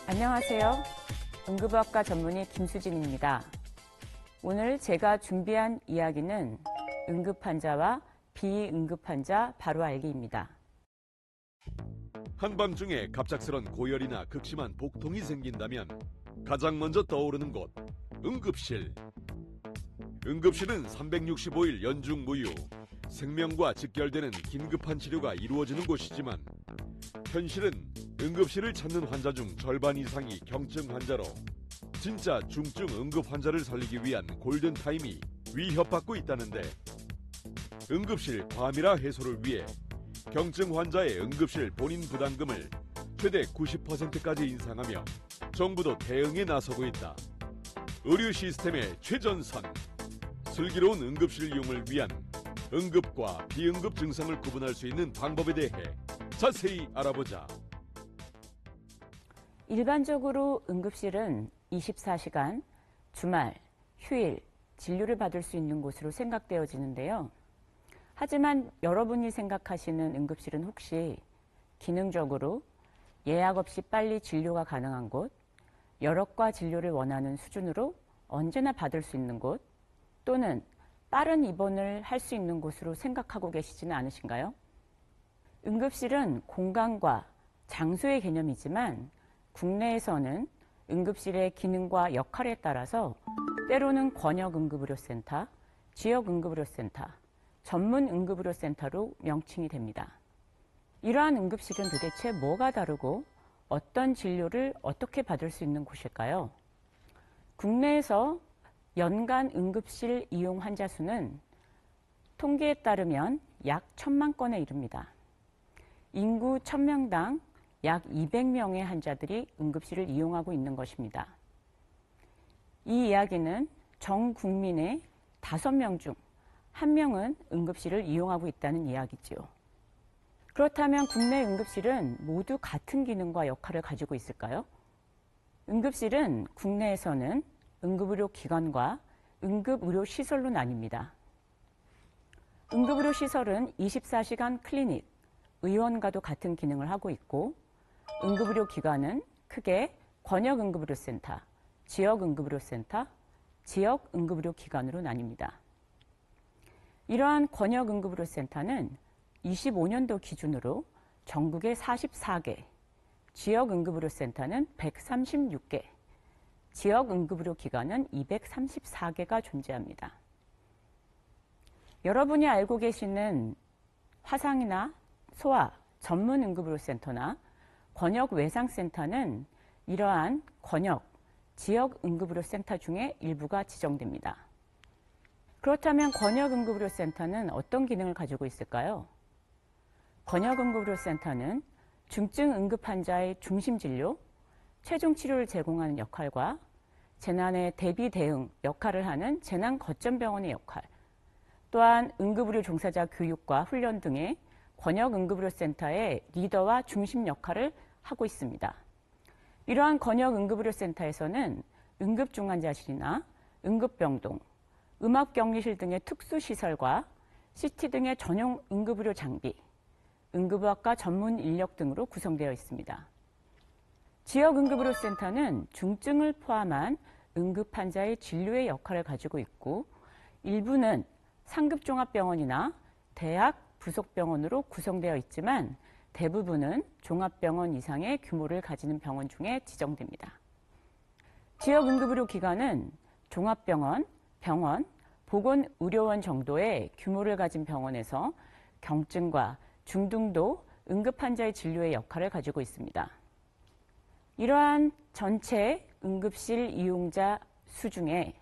안녕하세요. 응급의학과 전문의 김수진입니다. 오늘 제가 준비한 이야기는 응급환자와 비응급환자 바로 알기입니다. 한밤중에 갑작스런 고열이나 극심한 복통이 생긴다면 가장 먼저 떠오르는 곳, 응급실. 응급실은 365일 연중무휴, 생명과 직결되는 긴급한 치료가 이루어지는 곳이지만 현실은 응급실을 찾는 환자 중 절반 이상이 경증 환자로 진짜 중증 응급 환자를 살리기 위한 골든타임이 위협받고 있다는데, 응급실 과밀화 해소를 위해 경증 환자의 응급실 본인 부담금을 최대 90%까지 인상하며 정부도 대응에 나서고 있다. 의료 시스템의 최전선, 슬기로운 응급실 이용을 위한 응급과 비응급 증상을 구분할 수 있는 방법에 대해 자세히 알아보자. 일반적으로 응급실은 24시간, 주말, 휴일, 진료를 받을 수 있는 곳으로 생각되어지는데요. 하지만 여러분이 생각하시는 응급실은 혹시 기능적으로 예약 없이 빨리 진료가 가능한 곳, 여러과 진료를 원하는 수준으로 언제나 받을 수 있는 곳, 또는 빠른 입원을 할 수 있는 곳으로 생각하고 계시지는 않으신가요? 응급실은 공간과 장소의 개념이지만 국내에서는 응급실의 기능과 역할에 따라서 때로는 권역응급의료센터, 지역응급의료센터, 전문응급의료센터로 명칭이 됩니다. 이러한 응급실은 도대체 뭐가 다르고 어떤 진료를 어떻게 받을 수 있는 곳일까요? 국내에서 연간 응급실 이용 환자 수는 통계에 따르면 약 1,000만 건에 이릅니다. 인구 1,000명당 약 200명의 환자들이 응급실을 이용하고 있는 것입니다. 이 이야기는 전 국민의 5명 중 1명은 응급실을 이용하고 있다는 이야기지요. 그렇다면 국내 응급실은 모두 같은 기능과 역할을 가지고 있을까요? 응급실은 국내에서는 응급의료기관과 응급의료시설로 나뉩니다. 응급의료시설은 24시간 클리닉, 의원과도 같은 기능을 하고 있고, 응급의료기관은 크게 권역응급의료센터, 지역응급의료센터, 지역응급의료기관으로 나뉩니다. 이러한 권역응급의료센터는 25년도 기준으로 전국에 44개, 지역응급의료센터는 136개, 지역응급의료기관은 234개가 존재합니다. 여러분이 알고 계시는 화상이나 소아 전문응급의료센터나 권역외상센터는 이러한 권역, 지역응급의료센터 중에 일부가 지정됩니다. 그렇다면 권역응급의료센터는 어떤 기능을 가지고 있을까요? 권역응급의료센터는 중증 응급환자의 중심진료, 최종치료를 제공하는 역할과 재난의 대비 대응 역할을 하는 재난거점병원의 역할, 또한 응급의료 종사자 교육과 훈련 등의 권역응급의료센터의 리더와 중심 역할을 하고 있습니다. 이러한 권역응급의료센터에서는 응급중환자실이나 응급병동, 음압격리실 등의 특수시설과 CT 등의 전용 응급의료 장비, 응급의학과 전문 인력 등으로 구성되어 있습니다. 지역응급의료센터는 중증을 포함한 응급환자의 진료의 역할을 가지고 있고, 일부는 상급종합병원이나 대학 부속병원으로 구성되어 있지만 대부분은 종합병원 이상의 규모를 가지는 병원 중에 지정됩니다. 지역응급의료기관은 종합병원, 병원, 보건의료원 정도의 규모를 가진 병원에서 경증과 중등도 응급환자의 진료의 역할을 가지고 있습니다. 이러한 전체 응급실 이용자 수 중에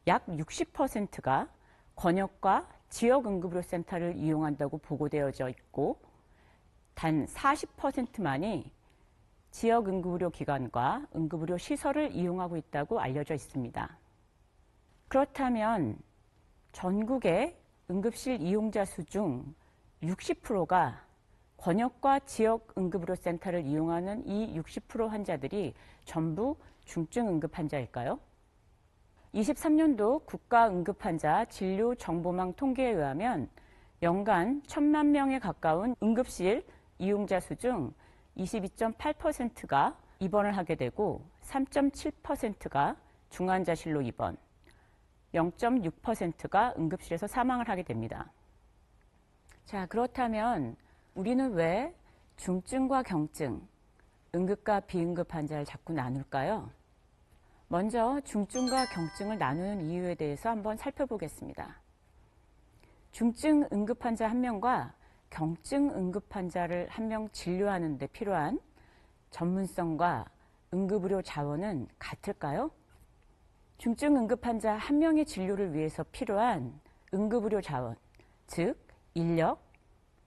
약 60%가 권역과 지역응급의료센터를 이용한다고 보고되어져 있고, 단 40%만이 지역응급의료기관과 응급의료시설을 이용하고 있다고 알려져 있습니다. 그렇다면 전국의 응급실 이용자 수 중 60%가 권역과 지역응급의료센터를 이용하는 이 60% 환자들이 전부 중증응급환자일까요? 23년도 국가응급환자 진료정보망 통계에 의하면 연간 1,000만 명에 가까운 응급실 이용자 수 중 22.8%가 입원을 하게 되고 3.7%가 중환자실로 입원, 0.6%가 응급실에서 사망을 하게 됩니다. 자, 그렇다면 우리는 왜 중증과 경증, 응급과 비응급 환자를 자꾸 나눌까요? 먼저 중증과 경증을 나누는 이유에 대해서 한번 살펴보겠습니다. 중증 응급 환자 1명과 경증 응급 환자를 1명 진료하는 데 필요한 전문성과 응급의료 자원은 같을까요? 중증 응급 환자 1명의 진료를 위해서 필요한 응급의료 자원, 즉 인력,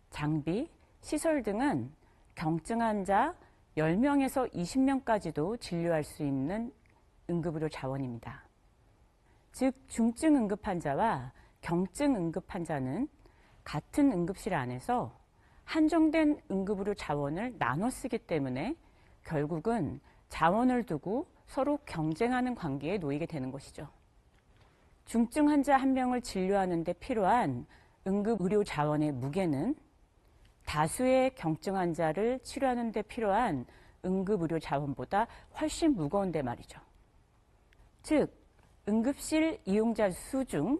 장비, 시설 등은 경증 환자 10명에서 20명까지도 진료할 수 있는 응급의료 자원입니다. 즉 중증 응급 환자와 경증 응급 환자는 같은 응급실 안에서 한정된 응급의료 자원을 나눠 쓰기 때문에 결국은 자원을 두고 서로 경쟁하는 관계에 놓이게 되는 것이죠. 중증 환자 1명을 진료하는 데 필요한 응급의료 자원의 무게는 다수의 경증 환자를 치료하는 데 필요한 응급의료 자원보다 훨씬 무거운데 말이죠. 즉, 응급실 이용자 수 중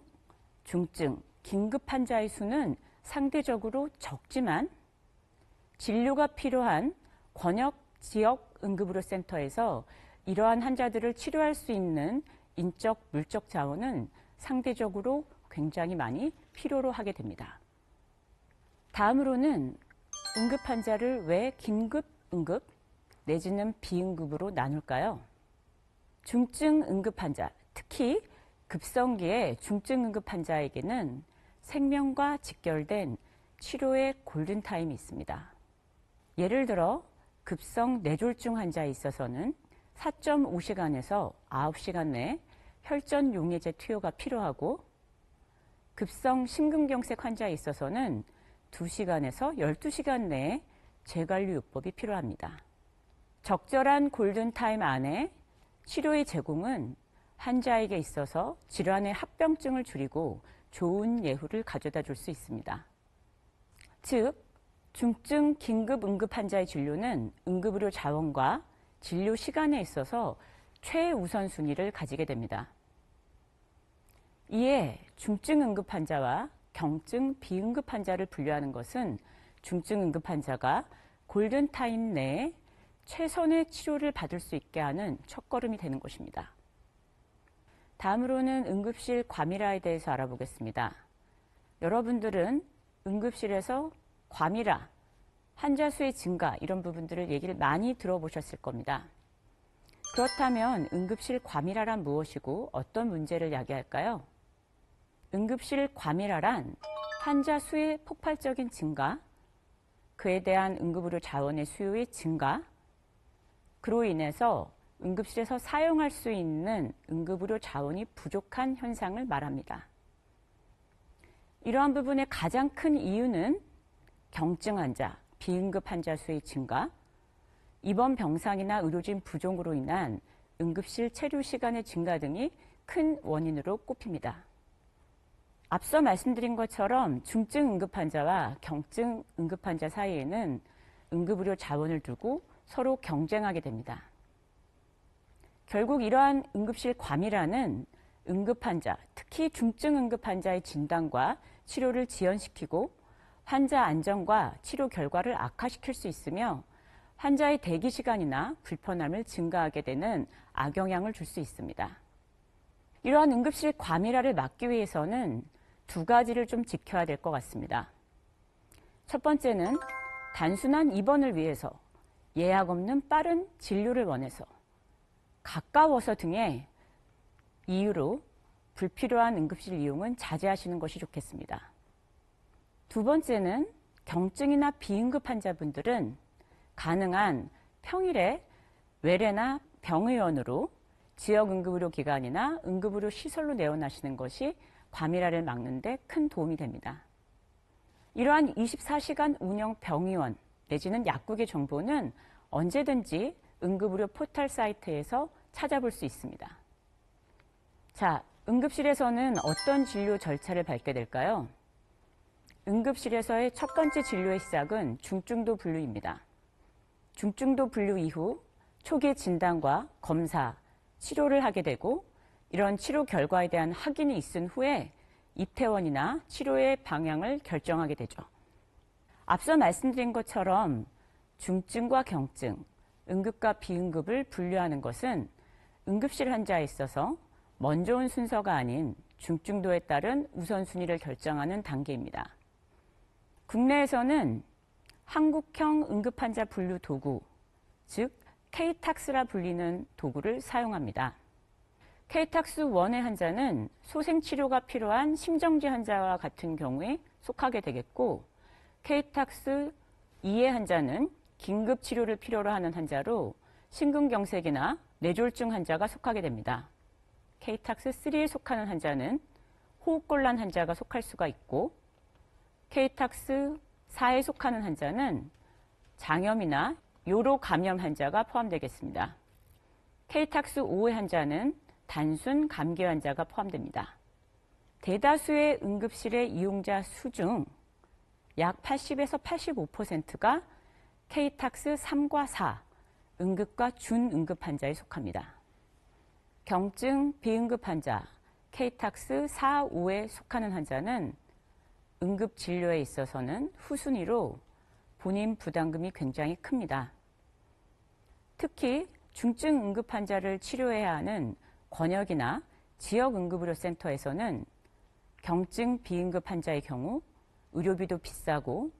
중증, 긴급 환자의 수는 상대적으로 적지만 진료가 필요한 권역 지역 응급의료센터에서 이러한 환자들을 치료할 수 있는 인적, 물적 자원은 상대적으로 굉장히 많이 필요로 하게 됩니다. 다음으로는 응급 환자를 왜 긴급 응급 내지는 비응급으로 나눌까요? 중증 응급 환자, 특히 급성기의 중증 응급 환자에게는 생명과 직결된 치료의 골든타임이 있습니다. 예를 들어 급성 뇌졸중 환자에 있어서는 4.5시간에서 9시간 내에 혈전 용해제 투여가 필요하고 급성 심근경색 환자에 있어서는 2시간에서 12시간 내에 재관류요법이 필요합니다. 적절한 골든타임 안에 치료의 제공은 환자에게 있어서 질환의 합병증을 줄이고 좋은 예후를 가져다 줄 수 있습니다. 즉, 중증 긴급 응급 환자의 진료는 응급의료 자원과 진료 시간에 있어서 최우선순위를 가지게 됩니다. 이에 중증 응급 환자와 경증 비응급 환자를 분류하는 것은 중증 응급 환자가 골든타임 내에 최선의 치료를 받을 수 있게 하는 첫걸음이 되는 것입니다. 다음으로는 응급실 과밀화에 대해서 알아보겠습니다. 여러분들은 응급실에서 과밀화, 환자 수의 증가 이런 부분들을 얘기를 많이 들어보셨을 겁니다. 그렇다면 응급실 과밀화란 무엇이고 어떤 문제를 야기할까요? 응급실 과밀화란 환자 수의 폭발적인 증가, 그에 대한 응급의료 자원의 수요의 증가, 그로 인해서 응급실에서 사용할 수 있는 응급의료 자원이 부족한 현상을 말합니다. 이러한 부분의 가장 큰 이유는 경증 환자, 비응급 환자 수의 증가, 입원 병상이나 의료진 부족으로 인한 응급실 체류 시간의 증가 등이 큰 원인으로 꼽힙니다. 앞서 말씀드린 것처럼 중증 응급 환자와 경증 응급 환자 사이에는 응급의료 자원을 두고 서로 경쟁하게 됩니다. 결국 이러한 응급실 과밀화는 응급 환자, 특히 중증 응급 환자의 진단과 치료를 지연시키고 환자 안전과 치료 결과를 악화시킬 수 있으며 환자의 대기 시간이나 불편함을 증가하게 되는 악영향을 줄 수 있습니다. 이러한 응급실 과밀화를 막기 위해서는 두 가지를 좀 지켜야 될 것 같습니다. 첫 번째는 단순한 입원을 위해서 예약 없는 빠른 진료를 원해서 가까워서 등의 이유로 불필요한 응급실 이용은 자제하시는 것이 좋겠습니다. 두 번째는 경증이나 비응급 환자분들은 가능한 평일에 외래나 병의원으로 지역 응급의료기관이나 응급의료 시설로 내원하시는 것이 과밀화를 막는 데 큰 도움이 됩니다. 이러한 24시간 운영 병의원 내지는 약국의 정보는 언제든지 응급의료 포털 사이트에서 찾아볼 수 있습니다. 자, 응급실에서는 어떤 진료 절차를 밟게 될까요? 응급실에서의 첫 번째 진료의 시작은 중증도 분류입니다. 중증도 분류 이후 초기 진단과 검사, 치료를 하게 되고 이런 치료 결과에 대한 확인이 있은 후에 입퇴원이나 치료의 방향을 결정하게 되죠. 앞서 말씀드린 것처럼 중증과 경증, 응급과 비응급을 분류하는 것은 응급실 환자에 있어서 먼저 온 순서가 아닌 중증도에 따른 우선순위를 결정하는 단계입니다. 국내에서는 한국형 응급환자 분류 도구, 즉 K-탁스라 불리는 도구를 사용합니다. K-탁스1의 환자는 소생치료가 필요한 심정지 환자와 같은 경우에 속하게 되겠고, K-탁스2의 환자는 긴급치료를 필요로 하는 환자로 심근경색이나 뇌졸중 환자가 속하게 됩니다. K-탁스3에 속하는 환자는 호흡곤란 환자가 속할 수가 있고, K-탁스4에 속하는 환자는 장염이나 요로 감염 환자가 포함되겠습니다. K-탁스5의 환자는 단순 감기 환자가 포함됩니다. 대다수의 응급실의 이용자 수 중 약 80에서 85%가 K-탁스3과 4, 응급과 준응급 환자에 속합니다. 경증, 비응급 환자, K-탁스4, 5에 속하는 환자는 응급 진료에 있어서는 후순위로 본인 부담금이 굉장히 큽니다. 특히 중증 응급 환자를 치료해야 하는 권역이나 지역 응급의료센터에서는 경증 비응급 환자의 경우 의료비도 비싸고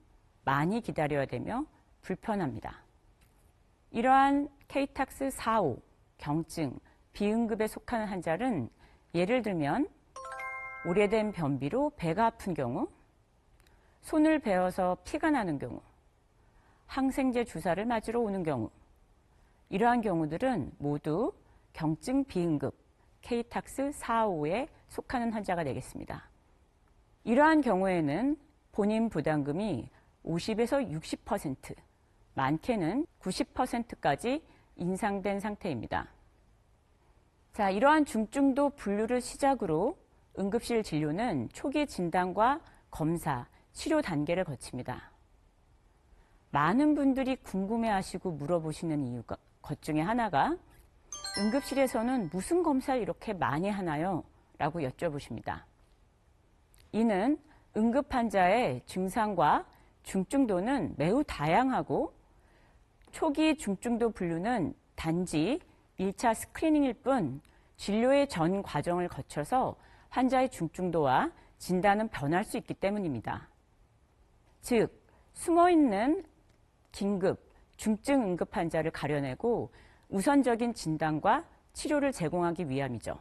많이 기다려야 되며 불편합니다. 이러한 K-탁스4, 5, 경증, 비응급에 속하는 환자는 예를 들면 오래된 변비로 배가 아픈 경우, 손을 베어서 피가 나는 경우, 항생제 주사를 맞으러 오는 경우, 이러한 경우들은 모두 경증 비응급 K-탁스4, 5에 속하는 환자가 되겠습니다. 이러한 경우에는 본인 부담금이 50에서 60%, 많게는 90%까지 인상된 상태입니다. 자, 이러한 중증도 분류를 시작으로 응급실 진료는 초기 진단과 검사, 치료 단계를 거칩니다. 많은 분들이 궁금해하시고 물어보시는 것 중에 하나가 응급실에서는 무슨 검사를 이렇게 많이 하나요? 라고 여쭤보십니다. 이는 응급 환자의 증상과 중증도는 매우 다양하고 초기 중증도 분류는 단지 1차 스크리닝일 뿐 진료의 전 과정을 거쳐서 환자의 중증도와 진단은 변할 수 있기 때문입니다. 즉, 숨어있는 긴급, 중증 응급 환자를 가려내고 우선적인 진단과 치료를 제공하기 위함이죠.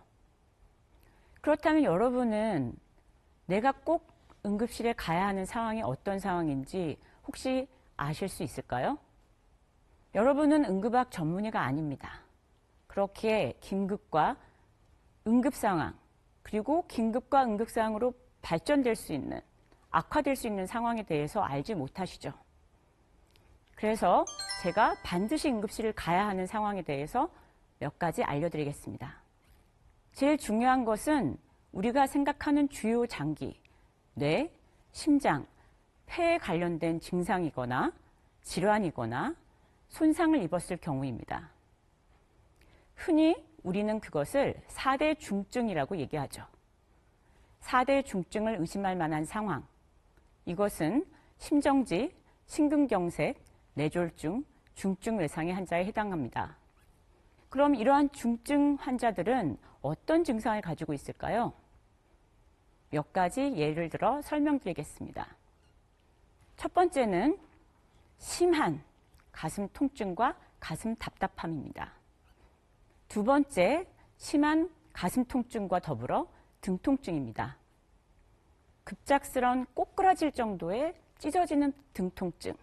그렇다면 여러분은 내가 꼭 응급실에 가야 하는 상황이 어떤 상황인지 혹시 아실 수 있을까요? 여러분은 응급학 전문의가 아닙니다. 그렇기에 긴급과 응급 상황, 그리고 긴급과 응급 상황으로 발전될 수 있는, 악화될 수 있는 상황에 대해서 알지 못하시죠. 그래서 제가 반드시 응급실을 가야 하는 상황에 대해서 몇 가지 알려드리겠습니다. 제일 중요한 것은 우리가 생각하는 주요 장기, 뇌, 심장, 폐에 관련된 증상이거나 질환이거나 손상을 입었을 경우입니다. 흔히 우리는 그것을 4대 중증이라고 얘기하죠. 4대 중증을 의심할 만한 상황. 이것은 심정지, 심근경색, 뇌졸중, 중증 외상의 환자에 해당합니다. 그럼 이러한 중증 환자들은 어떤 증상을 가지고 있을까요? 몇 가지 예를 들어 설명드리겠습니다. 첫 번째는 심한 가슴 통증과 가슴 답답함입니다. 두 번째, 심한 가슴 통증과 더불어 등 통증입니다. 급작스런 꼬꾸라질 정도의 찢어지는 등 통증,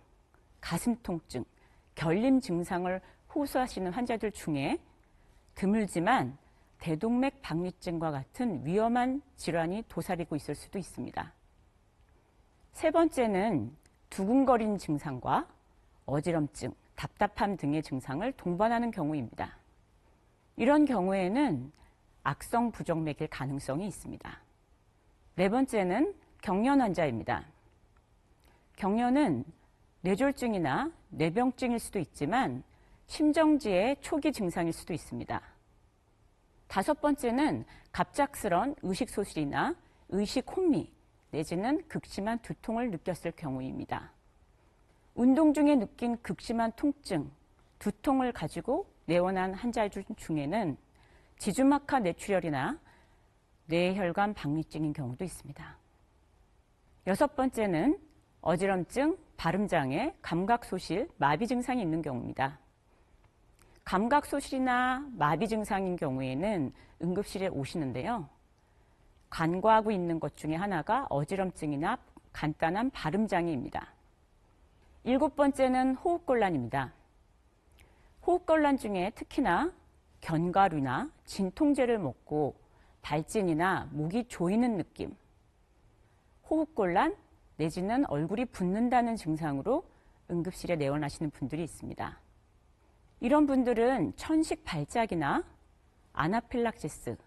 가슴 통증, 결림 증상을 호소하시는 환자들 중에 드물지만 대동맥 박리증과 같은 위험한 질환이 도사리고 있을 수도 있습니다. 세 번째는 두근거리는 증상과 어지럼증, 답답함 등의 증상을 동반하는 경우입니다. 이런 경우에는 악성 부정맥일 가능성이 있습니다. 네 번째는 경련 환자입니다. 경련은 뇌졸중이나 뇌병증일 수도 있지만 심정지의 초기 증상일 수도 있습니다. 5번째는 갑작스런 의식소실이나 의식혼미 내지는 극심한 두통을 느꼈을 경우입니다. 운동 중에 느낀 극심한 통증, 두통을 가지고 내원한 환자 중에는 지주막하 뇌출혈이나 뇌혈관 박리증인 경우도 있습니다. 6번째는 어지럼증, 발음장애, 감각소실, 마비 증상이 있는 경우입니다. 감각소실이나 마비 증상인 경우에는 응급실에 오시는데요. 간과하고 있는 것 중에 하나가 어지럼증이나 간단한 발음장애입니다. 7번째는 호흡곤란입니다. 호흡곤란 중에 특히나 견과류나 진통제를 먹고 발진이나 목이 조이는 느낌, 호흡곤란 내지는 얼굴이 붓는다는 증상으로 응급실에 내원하시는 분들이 있습니다. 이런 분들은 천식 발작이나 아나필락시스,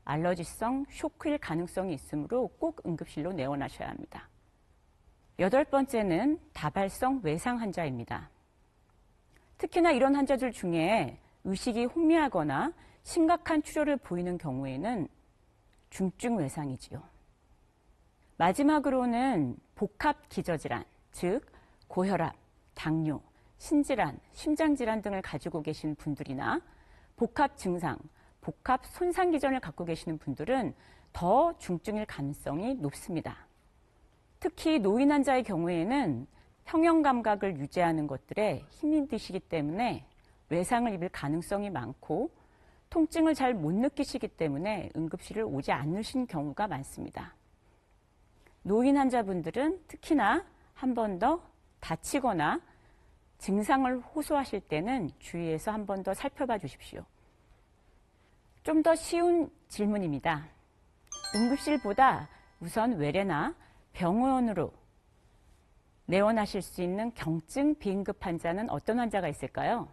알러지성 쇼크일 가능성이 있으므로 꼭 응급실로 내원하셔야 합니다. 8번째는 다발성 외상 환자입니다. 특히나 이런 환자들 중에 의식이 혼미하거나 심각한 출혈을 보이는 경우에는 중증 외상이지요. 마지막으로는 복합 기저질환, 즉 고혈압, 당뇨, 신질환, 심장질환 등을 가지고 계신 분들이나 복합 증상, 복합 손상 기전을 갖고 계시는 분들은 더 중증일 가능성이 높습니다. 특히 노인 환자의 경우에는 형형 감각을 유지하는 것들에 힘이 드시기 때문에 외상을 입을 가능성이 많고 통증을 잘 못 느끼시기 때문에 응급실을 오지 않으신 경우가 많습니다. 노인 환자분들은 특히나 한 번 더 다치거나 증상을 호소하실 때는 주의해서 한 번 더 살펴봐 주십시오. 좀 더 쉬운 질문입니다. 응급실보다 우선 외래나 병원으로 내원하실 수 있는 경증 비응급 환자는 어떤 환자가 있을까요?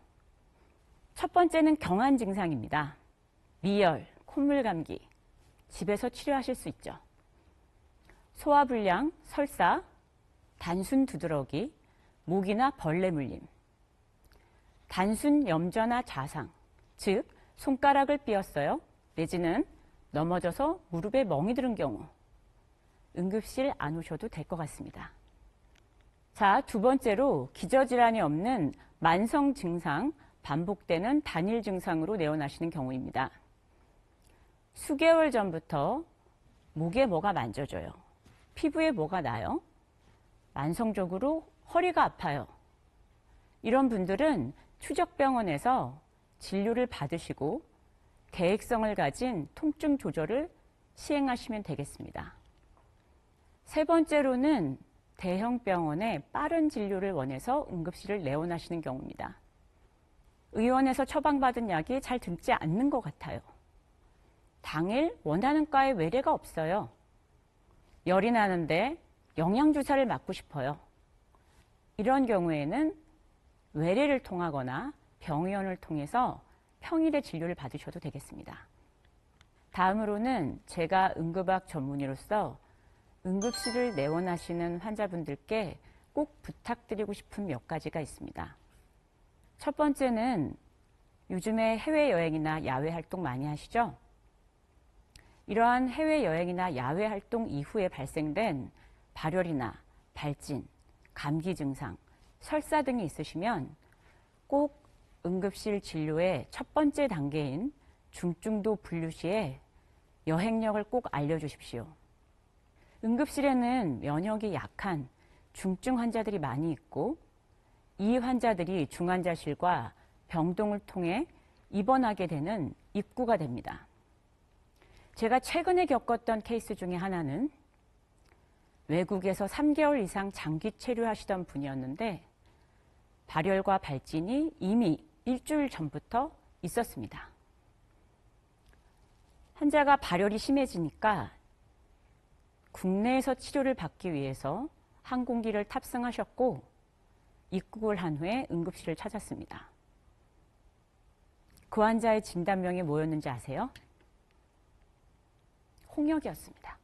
첫 번째는 경한 증상입니다. 미열, 콧물 감기, 집에서 치료하실 수 있죠. 소화불량, 설사, 단순 두드러기, 모기나 벌레 물림, 단순 염좌나 자상, 즉 손가락을 삐었어요. 내지는 넘어져서 무릎에 멍이 들은 경우 응급실 안 오셔도 될 것 같습니다. 자, 두 번째로 기저질환이 없는 만성 증상, 반복되는 단일 증상으로 내원하시는 경우입니다. 수개월 전부터 목에 뭐가 만져져요. 피부에 뭐가 나요. 만성적으로 허리가 아파요. 이런 분들은 추적병원에서 진료를 받으시고 계획성을 가진 통증 조절을 시행하시면 되겠습니다. 세 번째로는 대형 병원에 빠른 진료를 원해서 응급실을 내원하시는 경우입니다. 의원에서 처방받은 약이 잘 듣지 않는 것 같아요. 당일 원하는 과에 외래가 없어요. 열이 나는데 영양주사를 맞고 싶어요. 이런 경우에는 외래를 통하거나 병의원을 통해서 평일에 진료를 받으셔도 되겠습니다. 다음으로는 제가 응급학 전문의로서 응급실을 내원하시는 환자분들께 꼭 부탁드리고 싶은 몇 가지가 있습니다. 첫 번째는 요즘에 해외여행이나 야외 활동 많이 하시죠? 이러한 해외여행이나 야외 활동 이후에 발생된 발열이나 발진, 감기 증상, 설사 등이 있으시면 꼭 응급실 진료의 첫 번째 단계인 중증도 분류 시에 여행력을 꼭 알려주십시오. 응급실에는 면역이 약한 중증 환자들이 많이 있고 이 환자들이 중환자실과 병동을 통해 입원하게 되는 입구가 됩니다. 제가 최근에 겪었던 케이스 중에 하나는 외국에서 3개월 이상 장기 체류하시던 분이었는데 발열과 발진이 이미 일주일 전부터 있었습니다. 환자가 발열이 심해지니까 국내에서 치료를 받기 위해서 항공기를 탑승하셨고 입국을 한 후에 응급실을 찾았습니다. 그 환자의 진단명이 뭐였는지 아세요? 홍역이었습니다.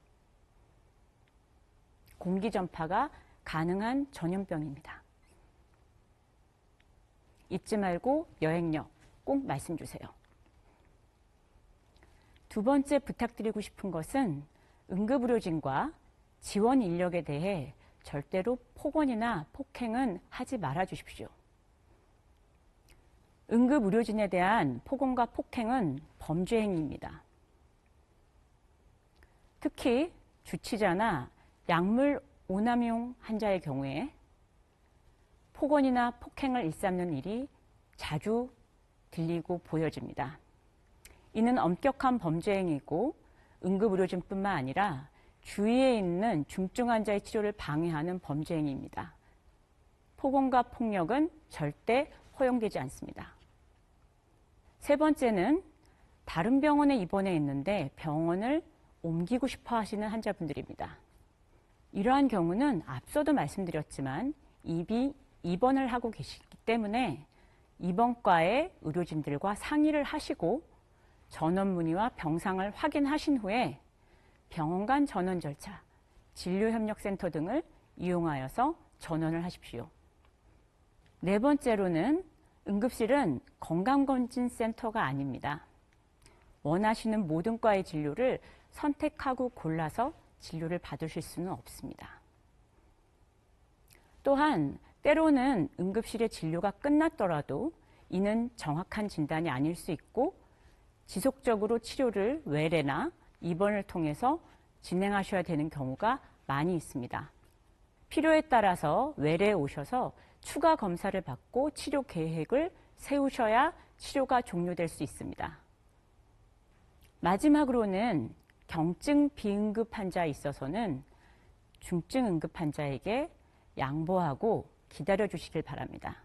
공기 전파가 가능한 전염병입니다. 잊지 말고 여행력 꼭 말씀 주세요. 두 번째 부탁드리고 싶은 것은 응급의료진과 지원 인력에 대해 절대로 폭언이나 폭행은 하지 말아 주십시오. 응급의료진에 대한 폭언과 폭행은 범죄 행위입니다. 특히 주치자나 약물 오남용 환자의 경우에 폭언이나 폭행을 일삼는 일이 자주 들리고 보여집니다. 이는 엄격한 범죄 행위이고 응급의료진뿐만 아니라 주위에 있는 중증 환자의 치료를 방해하는 범죄 행위입니다. 폭언과 폭력은 절대 허용되지 않습니다. 세 번째는 다른 병원에 입원해 있는데 병원을 옮기고 싶어 하시는 환자분들입니다. 이러한 경우는 앞서도 말씀드렸지만 이미 입원을 하고 계시기 때문에 입원과의 의료진들과 상의를 하시고 전원 문의와 병상을 확인하신 후에 병원 간 전원 절차, 진료협력센터 등을 이용하여서 전원을 하십시오. 네 번째로는 응급실은 건강검진센터가 아닙니다. 원하시는 모든 과의 진료를 선택하고 골라서 진료를 받으실 수는 없습니다. 또한 때로는 응급실의 진료가 끝났더라도 이는 정확한 진단이 아닐 수 있고 지속적으로 치료를 외래나 입원을 통해서 진행하셔야 되는 경우가 많이 있습니다. 필요에 따라서 외래에 오셔서 추가 검사를 받고 치료 계획을 세우셔야 치료가 종료될 수 있습니다. 마지막으로는 경증 비응급 환자에 있어서는 중증 응급 환자에게 양보하고 기다려 주시길 바랍니다.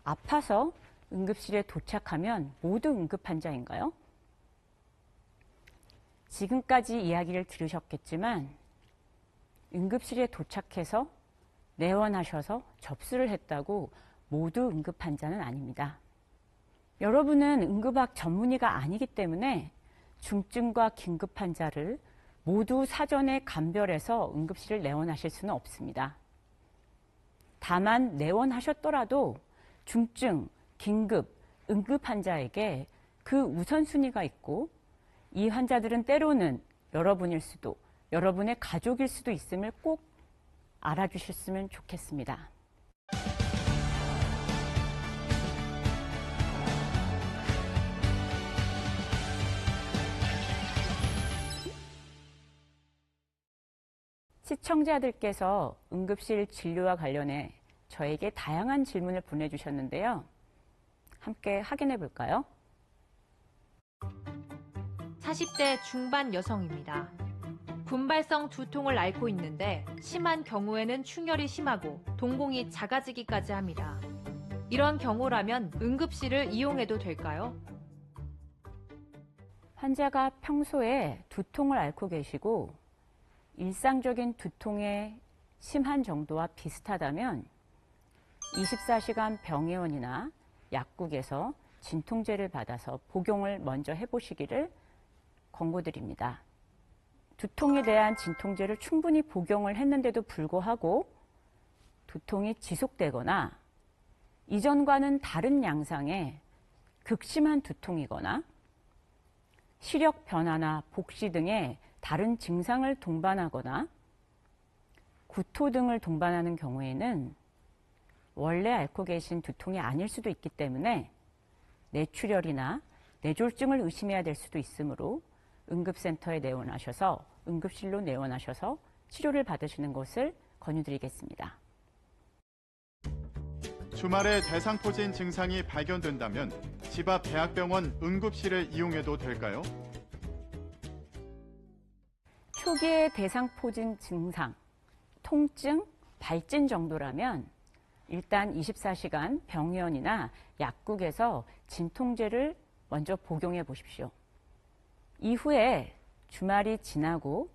아파서 응급실에 도착하면 모두 응급 환자인가요? 지금까지 이야기를 들으셨겠지만 응급실에 도착해서 내원하셔서 접수를 했다고 모두 응급 환자는 아닙니다. 여러분은 응급학 전문의가 아니기 때문에 중증과 긴급 환자를 모두 사전에 감별해서 응급실을 내원하실 수는 없습니다. 다만 내원하셨더라도 중증, 긴급, 응급 환자에게 그 우선순위가 있고 이 환자들은 때로는 여러분일 수도, 여러분의 가족일 수도 있음을 꼭 알아주셨으면 좋겠습니다. 시청자들께서 응급실 진료와 관련해 저에게 다양한 질문을 보내주셨는데요. 함께 확인해 볼까요? 40대 중반 여성입니다. 분발성 두통을 앓고 있는데 심한 경우에는 충혈이 심하고 동공이 작아지기까지 합니다. 이런 경우라면 응급실을 이용해도 될까요? 환자가 평소에 두통을 앓고 계시고 일상적인 두통의 심한 정도와 비슷하다면 24시간 병의원이나 약국에서 진통제를 받아서 복용을 먼저 해보시기를 권고드립니다. 두통에 대한 진통제를 충분히 복용을 했는데도 불구하고 두통이 지속되거나 이전과는 다른 양상의 극심한 두통이거나 시력 변화나 복시 등의 다른 증상을 동반하거나 구토 등을 동반하는 경우에는 원래 앓고 계신 두통이 아닐 수도 있기 때문에 뇌출혈이나 뇌졸중을 의심해야 될 수도 있으므로 응급센터에 내원하셔서 응급실로 내원하셔서 치료를 받으시는 것을 권유드리겠습니다. 주말에 대상포진 증상이 발견된다면 집 앞 대학병원 응급실을 이용해도 될까요? 초기의 대상포진 증상, 통증, 발진 정도라면 일단 24시간 병원이나 약국에서 진통제를 먼저 복용해 보십시오. 이후에 주말이 지나고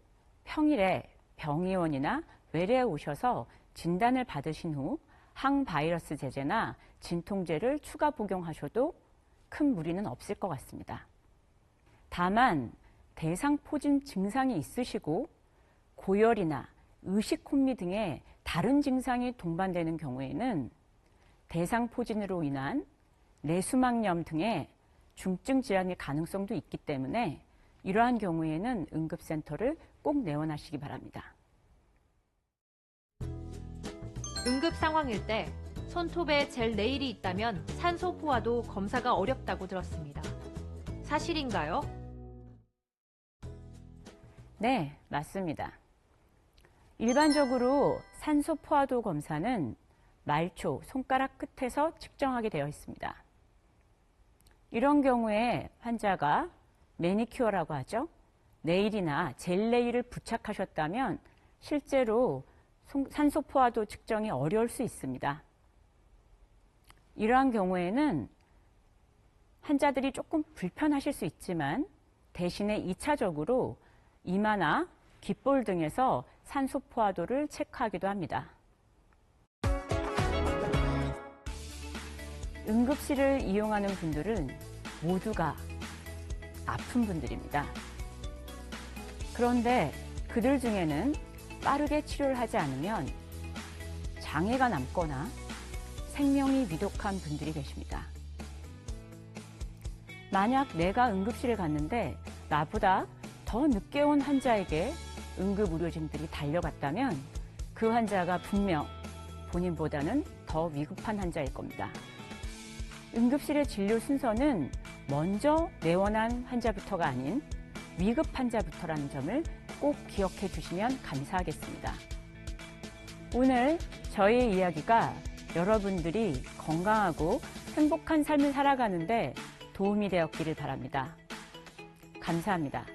평일에 병의원이나 외래에 오셔서 진단을 받으신 후 항바이러스 제제나 진통제를 추가 복용하셔도 큰 무리는 없을 것 같습니다. 다만 대상포진 증상이 있으시고 고열이나 의식혼미 등의 다른 증상이 동반되는 경우에는 대상포진으로 인한 뇌수막염 등의 중증 질환의 가능성도 있기 때문에 이러한 경우에는 응급센터를 꼭 내원하시기 바랍니다. 응급 상황일 때 손톱에 젤 네일이 있다면 산소 포화도 검사가 어렵다고 들었습니다. 사실인가요? 네, 맞습니다. 일반적으로 산소 포화도 검사는 말초, 손가락 끝에서 측정하게 되어 있습니다. 이런 경우에 환자가 매니큐어라고 하죠. 네일이나 젤 네일을 부착하셨다면 실제로 산소 포화도 측정이 어려울 수 있습니다. 이러한 경우에는 환자들이 조금 불편하실 수 있지만 대신에 2차적으로 이마나 귓볼 등에서 산소 포화도를 체크하기도 합니다. 응급실을 이용하는 분들은 모두가 아픈 분들입니다. 그런데 그들 중에는 빠르게 치료를 하지 않으면 장애가 남거나 생명이 위독한 분들이 계십니다. 만약 내가 응급실에 갔는데 나보다 더 늦게 온 환자에게 응급의료진들이 달려갔다면 그 환자가 분명 본인보다는 더 위급한 환자일 겁니다. 응급실의 진료 순서는 먼저 내원한 환자부터가 아닌 위급 환자부터라는 점을 꼭 기억해 주시면 감사하겠습니다. 오늘 저희의 이야기가 여러분들이 건강하고 행복한 삶을 살아가는데 도움이 되었기를 바랍니다. 감사합니다.